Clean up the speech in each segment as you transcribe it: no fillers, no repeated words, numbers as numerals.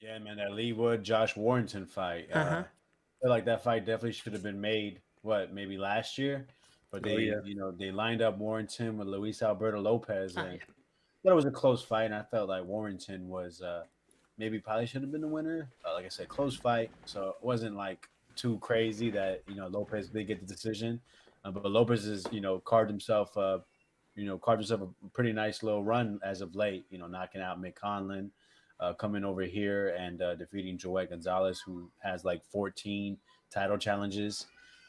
Yeah, man, that Leigh Wood Josh Warrington fight. Uh-huh. I feel like that fight definitely should have been made. What, maybe last year, but Oh yeah. they lined up Warrington with Luis Alberto Lopez, Ah, and yeah. thought it was a close fight. And I felt like Warrington was maybe probably should have been the winner. Like I said, close fight, so it wasn't like too crazy that Lopez did get the decision. But Lopez is carved himself a pretty nice little run as of late. Knocking out Mick Conlon, coming over here and defeating Joet Gonzalez, who has like 14 title challenges.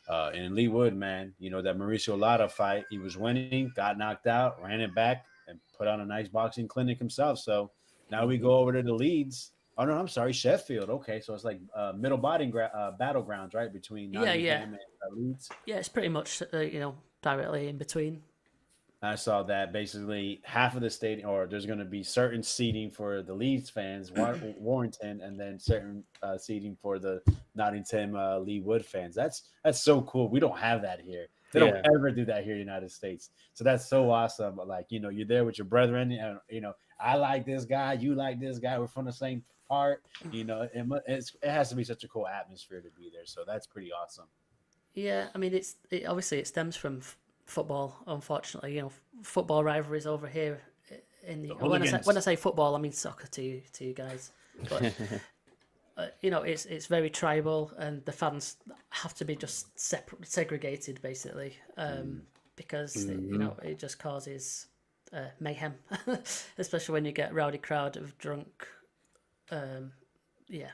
And Lee Wood, man, that Mauricio Lara fight, he was winning, got knocked out, ran it back, and put on a nice boxing clinic himself. So now we Hmm. go over to the Leeds. Oh no, I'm sorry, Sheffield. Okay, so it's like middle battlegrounds, right, between Yeah, yeah. Nottingham and Leeds. Yeah, it's pretty much directly in between. I saw that basically half of the stadium, or there's going to be certain seating for the Leeds fans, Warrington, and then certain seating for the Nottingham Lee Wood fans. That's so cool. We don't have that here. They don't Yeah. ever do that here in the United States. So that's so awesome. Like you're there with your brethren, and I like this guy, you like this guy. We're from the same part. It has to be such a cool atmosphere to be there. So that's pretty awesome. Yeah, I mean, obviously it stems from football. Unfortunately, football rivalries over here in the. The When I hooligans. say football, I mean soccer to you guys. But it's very tribal, and the fans have to be just segregated basically, because Hmm. it just causes mayhem, especially when you get rowdy crowd of drunk, um, yeah,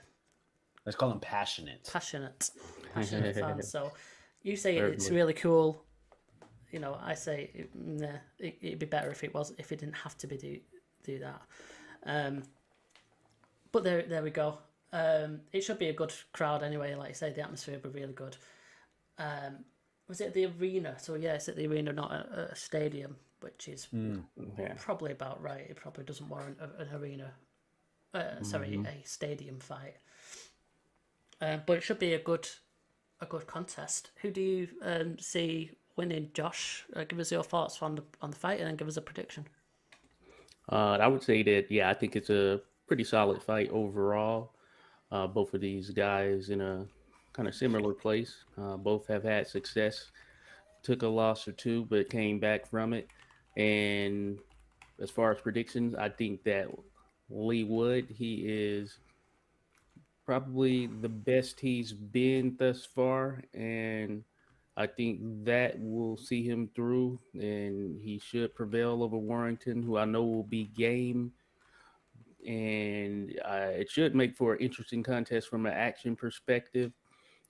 Let's call them passionate. passionate fans. So you say it's Certainly. really cool. I say nah, it'd be better if it didn't have to do that. Um, but there we go. It should be a good crowd anyway. Like I say, the atmosphere would be really good. Was it the arena? So yeah, it's at the arena, not a stadium, which is Yeah. probably about right. It probably doesn't warrant an arena. Sorry, Hmm. a stadium fight. But it should be a good contest. Who do you see winning, Josh? Give us your thoughts on the fight, and then give us a prediction. I would say that, yeah, I think it's a pretty solid fight overall. Both of these guys in a kind of similar place. Both have had success, took a loss or two, but came back from it. And as far as predictions, I think that Lee Wood, he is probably the best he's been thus far. And I think that will see him through, and he should prevail over Warrington, who I know will be game, and it should make for an interesting contest from an action perspective.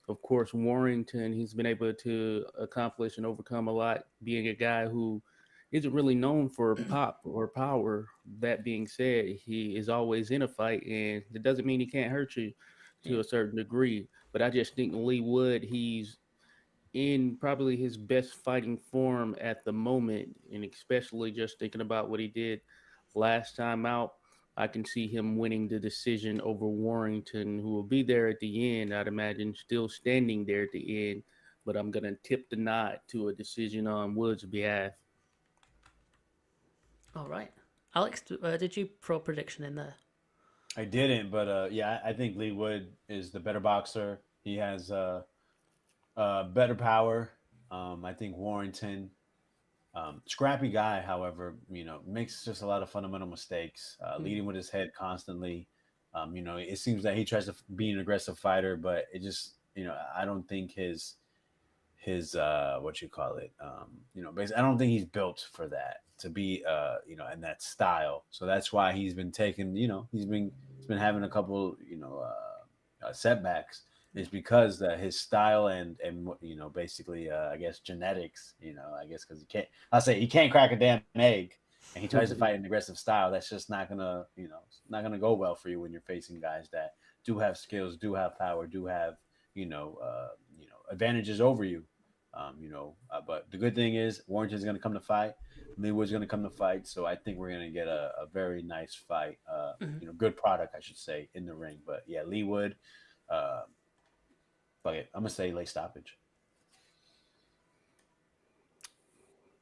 Of course, Warrington, he's been able to accomplish and overcome a lot, being a guy who isn't really known for pop or power. That being said, he is always in a fight, and it doesn't mean he can't hurt you Yeah. to a certain degree. But I just think Lee Wood, he's in probably his best fighting form at the moment, and especially just thinking about what he did last time out, I can see him winning the decision over Warrington, who will be there at the end. I'd imagine still standing there at the end, but I'm gonna tip the nod to a decision on Woods' behalf. All right, Alex, did you throw a prediction in there? I didn't, but yeah, I think Lee Wood is the better boxer. He has better power. I think Warrington, scrappy guy, however, makes just a lot of fundamental mistakes, leading with his head constantly. It seems that he tries to be an aggressive fighter, but it just, I don't think his what you call it, basically, I don't think he's built for that to be, in that style. So that's why he's been taking, he's been having a couple, setbacks. Is because his style and basically I guess genetics, I guess because I'll say he can't crack a damn egg, and he tries to fight an aggressive style. That's just not gonna it's not gonna go well for you when you're facing guys that do have skills, do have power, do have advantages over you. But the good thing is Warrington's going to come to fight. Lee Wood's going to come to fight. So I think we're going to get a very nice fight. Good product, I should say, in the ring. But yeah, Lee Wood. Uh, Fuck it. I'm gonna say late stoppage.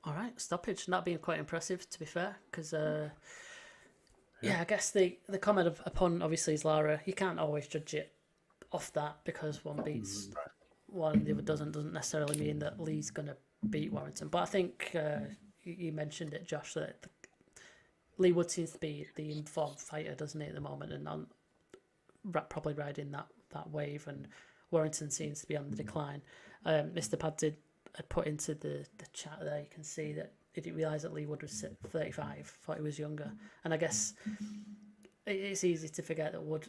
All right, stoppage. Not being quite impressive, to be fair, because Yeah, I guess the common of opponent obviously is Lara. You can't always judge it off that because one beats one and the other doesn't necessarily mean that Leigh's going to beat Warrington. But I think you mentioned it, Josh, that Leigh Wood seems to be the informed fighter, doesn't he, at the moment, and on probably riding that wave, and Warrington seems to be on the decline. Mr. Pad had put into the chat there, you can see that he didn't realise that Leigh Wood was 35, thought he was younger. And I guess it's easy to forget that Wood,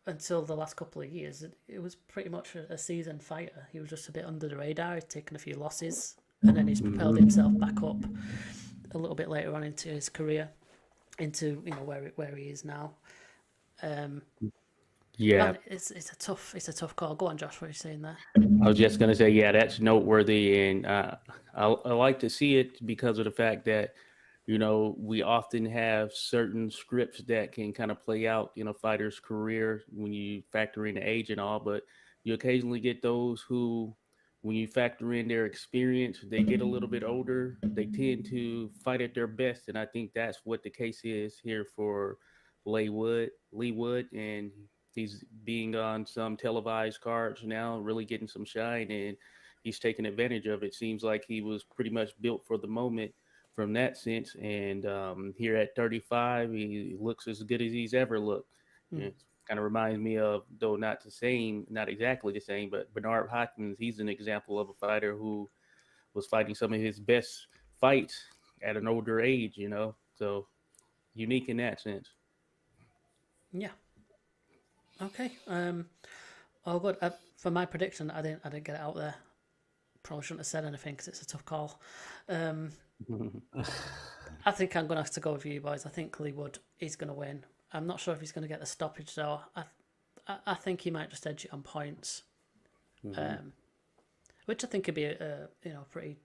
until the last couple of years, it was pretty much a seasoned fighter. He was just a bit under the radar, he'd taken a few losses, and then he's propelled himself back up a little bit later on into his career, into where he is now. Yeah, it's a tough call. Go on, Josh. What are you saying there? I was just gonna say, yeah, that's noteworthy, and I like to see it because of the fact that we often have certain scripts that can kind of play out in a fighter's career when you factor in the age and all, but you occasionally get those who, when you factor in their experience, they get a little bit older, they tend to fight at their best, and I think that's what the case is here for Leigh Wood, and he's being on some televised cards now, really getting some shine, and he's taking advantage of it. Seems like he was pretty much built for the moment from that sense. And here at 35, he looks as good as he's ever looked. It kind of reminds me of, though not exactly the same, but Bernard Hopkins. He's an example of a fighter who was fighting some of his best fights at an older age, so unique in that sense. Yeah. Okay. Oh, good. For my prediction, I didn't get it out there. Probably shouldn't have said anything because it's a tough call. I think I'm going to have to go with you boys. I think Leigh Wood is going to win. I'm not sure if he's going to get the stoppage though. I think he might just edge it on points, which I think could be a pretty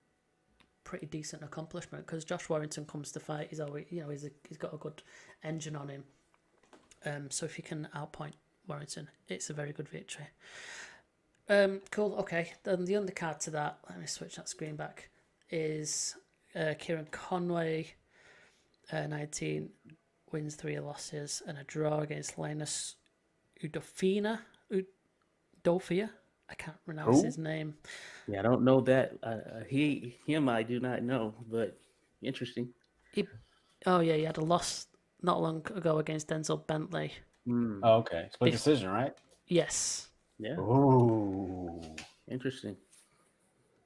decent accomplishment because Josh Warrington comes to fight. He's always he's got a good engine on him. So if you can outpoint Warrington, it's a very good victory. Cool. Okay. Then the undercard to that, let me switch that screen back, is Kieran Conway, 19 wins, 3 losses, and a draw against Linus Udofia. I can't pronounce his name. Yeah, I don't know that. Him, I do not know, but interesting. He had a loss not long ago against Denzel Bentley. Oh, okay. Split decision, right? Yes. Yeah. Ooh. Interesting.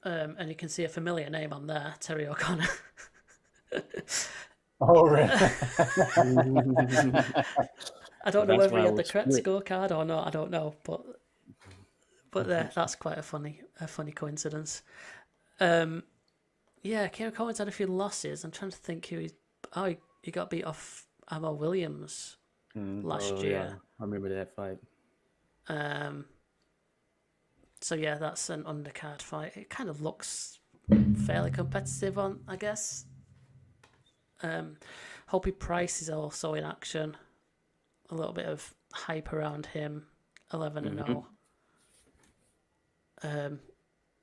And you can see a familiar name on there, Terry O'Connor. Oh, really? I don't know whether he had the correct scorecard or not. I don't know, but that's quite a funny coincidence. Kieran Conway's had a few losses. I'm trying to think who he got beat off Ammo Williams last year. Yeah. I remember that fight. So yeah, that's an undercard fight. It kind of looks fairly competitive on, I guess. Hoppy Price is also in action. A little bit of hype around him. 11-0.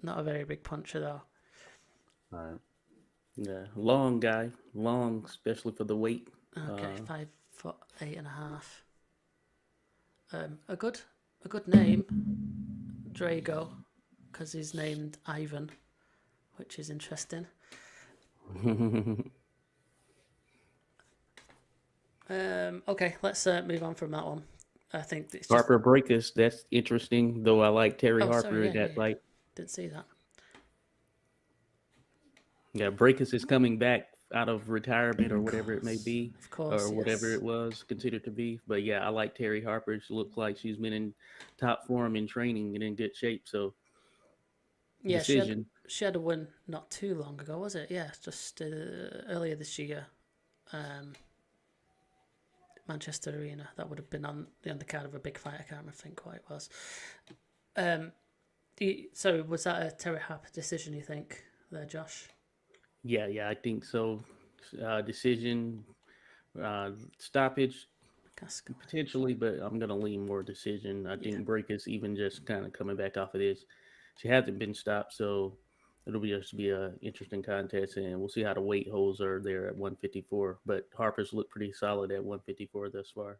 Not a very big puncher though. All right. Yeah, long guy, especially for the weight. Okay, 5'8.5". A good name, Drago, because he's named Ivan, which is interesting. Okay, let's move on from that one. I think it's Harper Breakus. That's interesting, though. I like Terry Harper in that fight. Didn't see that. Yeah, Breakus is coming back out of retirement or whatever it may be, of course, or whatever it was considered to be. But yeah, I like Terry Harper. She looks like she's been in top form in training and in good shape. So yeah, decision. She had a win not too long ago, was it? Yeah, just earlier this year. Manchester Arena. That would have been on the undercard of a big fight. I can't think what it was. So was that a Terry Harper decision, you think, there, Josh? Yeah, I think so. Decision, stoppage, potentially, but I'm going to lean more decision. I think Breakus, even just kind of coming back off of this, she hasn't been stopped, so it'll be a interesting contest, and we'll see how the weight holds are there at 154. But Harper's looked pretty solid at 154 thus far.